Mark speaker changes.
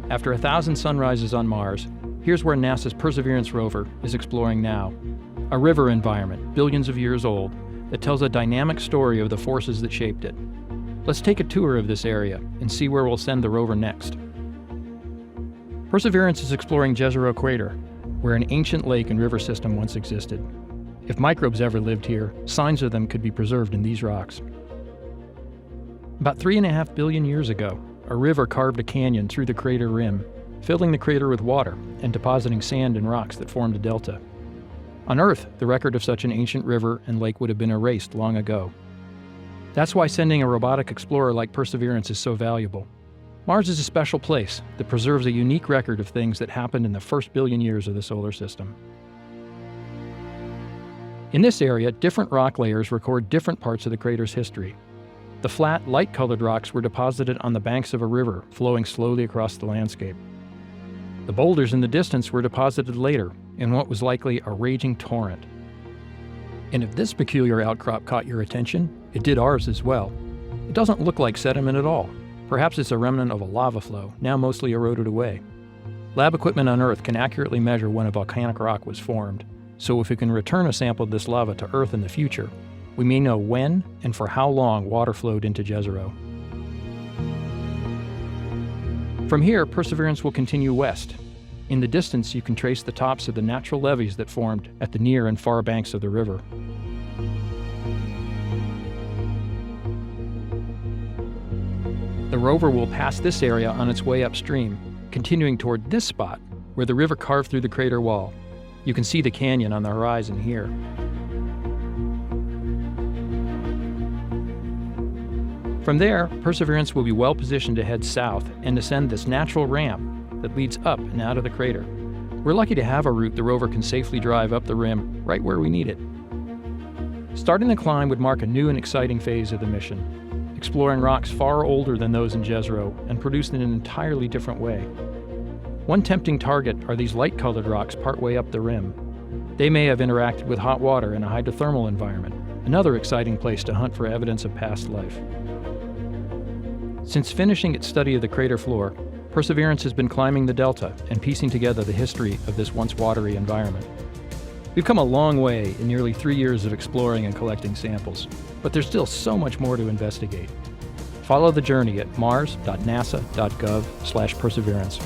Speaker 1: After 1,000 sunrises on Mars, here's where NASA's Perseverance rover is exploring now. A river environment, billions of years old, that tells a dynamic story of the forces that shaped it. Let's take a tour of this area and see where we'll send the rover next. Perseverance is exploring Jezero Crater, where an ancient lake and river system once existed. If microbes ever lived here, signs of them could be preserved in these rocks. About 3.5 billion years ago, a river carved a canyon through the crater rim, filling the crater with water and depositing sand and rocks that formed a delta. On Earth, the record of such an ancient river and lake would have been erased long ago. That's why sending a robotic explorer like Perseverance is so valuable. Mars is a special place that preserves a unique record of things that happened in the first billion years of the solar system. In this area, different rock layers record different parts of the crater's history. The flat, light-colored rocks were deposited on the banks of a river flowing slowly across the landscape. The boulders in the distance were deposited later in what was likely a raging torrent. And if this peculiar outcrop caught your attention, it did ours as well. It doesn't look like sediment at all. Perhaps it's a remnant of a lava flow, now mostly eroded away. Lab equipment on Earth can accurately measure when a volcanic rock was formed, so if we can return a sample of this lava to Earth in the future, we may know when and for how long water flowed into Jezero. From here, Perseverance will continue west. In the distance, you can trace the tops of the natural levees that formed at the near and far banks of the river. The rover will pass this area on its way upstream, continuing toward this spot, where the river carved through the crater wall. You can see the canyon on the horizon here. From there, Perseverance will be well positioned to head south and descend this natural ramp that leads up and out of the crater. We're lucky to have a route the rover can safely drive up the rim right where we need it. Starting the climb would mark a new and exciting phase of the mission, exploring rocks far older than those in Jezero and produced in an entirely different way. One tempting target are these light-colored rocks partway up the rim. They may have interacted with hot water in a hydrothermal environment, another exciting place to hunt for evidence of past life. Since finishing its study of the crater floor, Perseverance has been climbing the delta and piecing together the history of this once watery environment. We've come a long way in nearly 3 years of exploring and collecting samples, but there's still so much more to investigate. Follow the journey at mars.nasa.gov/perseverance.